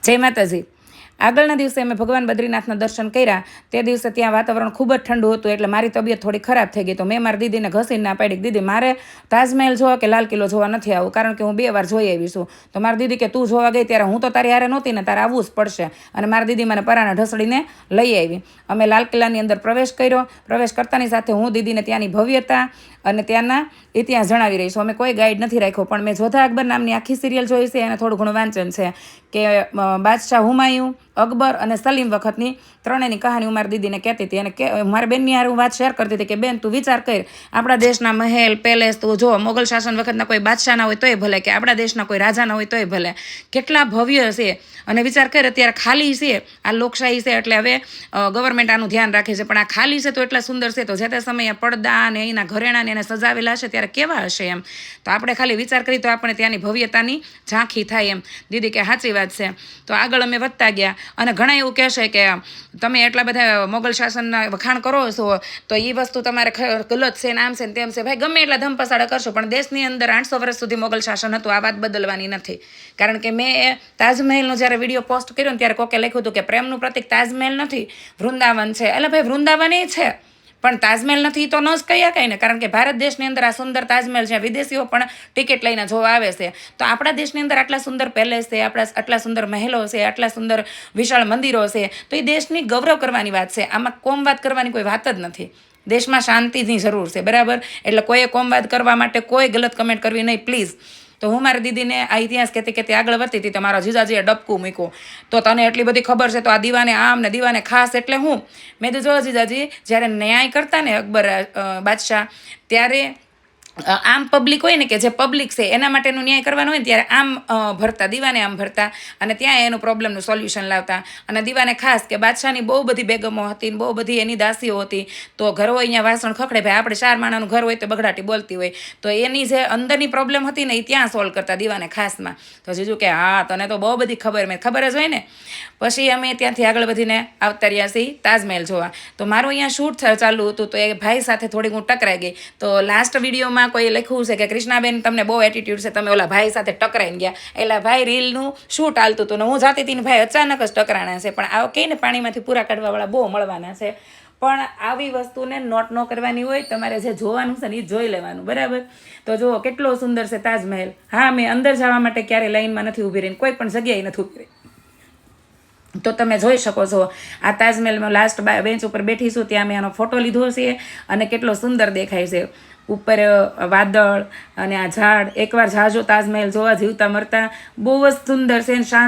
જય માતાજી। આગળના દિવસે અમે ભગવાન બદ્રીનાથના દર્શન કર્યા। તે દિવસે ત્યાં વાતાવરણ ખૂબ જ ઠંડુ હતું, એટલે મારી તબિયત થોડી ખરાબ થઈ ગઈ। તો મેં મારી દીદીને ઘસીને ના પાડી, દીદી મારે તાજમહેલ જોવા કે લાલ કિલ્લો જોવા નથી આવવું, કારણ કે હું 2 વાર જોઈ આવી છું। તો મારી દીદી કે તું જોવા ગઈ ત્યારે હું તો તારી હારે નહોતી ને, તારે આવવું જ પડશે। અને મારી દીદી મને પરાણે ઢસડીને લઈ આવી। અમે લાલ કિલ્લાની અંદર પ્રવેશ કર્યો। પ્રવેશ કરતાની સાથે હું દીદીને ત્યાંની ભવ્યતા અને ત્યાંના ઇતિહાસ જણાવી રહી છું। અમે કોઈ ગાઈડ નથી રાખ્યો, પણ મેં જોધા અકબર નામની આખી સિરિયલ જોઈ છે અને થોડું ઘણું વાંચન છે કે બાદશાહ હુમાયું, અકબર અને સલીમ વખતની ત્રણેયની કહાની હું મારી દીદીને કહેતી હતી। અને મારી બેનની હારે હું વાત શેર કરતી હતી કે બેન તું વિચાર કર, આપણા દેશના મહેલ પેલેસ તું જો, મોગલ શાસન વખતના કોઈ બાદશાહના હોય તોય ભલે, કે આપણા દેશના કોઈ રાજાના હોય તોય ભલે, કેટલા ભવ્ય છે। અને વિચાર કર અત્યારે ખાલી છે, આ લોકશાહી છે એટલે હવે ગવર્મેન્ટ આનું ધ્યાન રાખે છે, પણ આ ખાલી છે તો એટલા સુંદર છે, તો જે તે સમયે પડદા અને એના ઘરેણાને એને સજાવેલા હશે ત્યારે કેવા હશે એમ। તો આપણે ખાલી વિચાર કરીએ તો આપણે ત્યાંની ભવ્યતાની ઝાંખી થાય એમ। દીદી કે સાચી વાત છે। તો આગળ અમે વધતા ગયા અને ઘણા એવું કહેશે કે તમે એટલા બધા મોગલ શાસનના વખાણ કરો છો તો એ વસ્તુ તમારે ગલત છે ને, આમ છે ને તેમ છે। ભાઈ ગમે એટલા ધમપસાડા કરશો, પણ દેશની અંદર 800 વર્ષ સુધી મોગલ શાસન હતું, આ વાત બદલવાની નથી। કારણ કે મેં તાજમહેલનો જ્યારે વિડીયો પોસ્ટ કર્યો ને ત્યારે કોકે લખ્યું હતું કે પ્રેમનું પ્રતિક તાજમહેલ નથી, વૃંદાવન છે। એટલે ભાઈ વૃંદાવન એ છે, પણ તાજમહેલ નથી તો ન જ કહી શકાય ને, કારણ કે ભારત દેશની અંદર આ સુંદર તાજમહેલ છે, વિદેશીઓ પણ ટિકિટ લઈને જોવા આવે છે। તો આપણા દેશની અંદર આટલા સુંદર પેલેસ છે, આટલા સુંદર મહેલો છે, આટલા સુંદર વિશાળ મંદિરો છે, તો એ દેશની ગૌરવ કરવાની વાત છે। આમાં કોમવાદ કરવાની કોઈ વાત જ નથી। દેશમાં શાંતિની જરૂર છે, બરાબર? એટલે કોઈએ કોમવાદ કરવા માટે કોઈ ગલત કમેન્ટ કરવી નહીં, પ્લીઝ। તો હું મારી દીદીને આ ઇતિહાસ કહેતી આગળ વધતી હતી તો મારા જીજાજીએ ડબકું મૂક્યું, તો તને એટલી બધી ખબર છે તો આ દીવાને આમ ને દીવાને ખાસ એટલે હું? મેં તો જો જીજાજી, જ્યારે ન્યાય કરતા ને અકબર બાદશાહ, ત્યારે આમ પબ્લિક હોય ને, કે જે પબ્લિક છે એના માટેનું ન્યાય કરવાનું હોય ને, ત્યારે આમ ભરતા, દીવાને આમ ભરતા અને ત્યાં એનું પ્રોબ્લેમનું સોલ્યુશન લાવતા। અને દીવાને ખાસ કે બાદશાહની બહુ બધી બેગમો હતી ને બહુ બધી એની દાસીઓ હતી, તો ઘર હોય અહીંયા વાસણ ખખડે, ભાઈ આપણે 4 માણાનું ઘર હોય તો બગડાટી બોલતી હોય, તો એની જે અંદરની પ્રોબ્લેમ હતી ને એ ત્યાં સોલ્વ કરતા દીવાને ખાસમાં। તો જીજુ કે હા તને તો બહુ બધી ખબર, મેં ખબર જ હોય ને। પછી અમે ત્યાંથી આગળ વધીને આવતા રહ્યા છીએ તાજમહેલ જોવા। તો મારું અહીંયા શૂટ ચાલુ હતું, તો એ ભાઈ સાથે થોડીક હું ટકરાઈ ગઈ। તો લાસ્ટ વિડીયોમાં કોઈ લખ્યું છે કે કૃષ્ણાબેન તમને બહુ એટીટ્યુડ છે, તમે ઓલા ભાઈ સાથે ટકરાઈને ગયા। એટલે ભાઈ રીલનું શૂટ હાલતું હતું ને હું જાતી હતી ને ભાઈ અચાનક જ ટકરાણા છે, પણ આવો કહીને પાણીમાંથી પૂરા કાઢવાવાળા બહુ મળવાના છે। પણ આવી વસ્તુને નોટ ન કરવાની હોય, તમારે જે જોવાનું છે ને એ જોઈ લેવાનું, બરાબર? તો જુઓ કેટલો સુંદર છે તાજમહેલ। હા, મેં અંદર જવા માટે ક્યારેય લાઈનમાં નથી ઊભી રહીને, કોઈ પણ જગ્યાએ નથી ઊભી રહી। તો તમે જોઈ શકો છો આ તાજમહેલમાં લાસ્ટ બેન્ચ ઉપર બેઠી છું, ત્યાં મેં આનો ફોટો લીધો છે અને કેટલો સુંદર દેખાય છે। ઉપર વાદળ અને આ ઝાડ, એકવાર જાજો તાજમહેલ જોવા, જીવતા મરતા, બહુ જ સુંદર છે, શાંત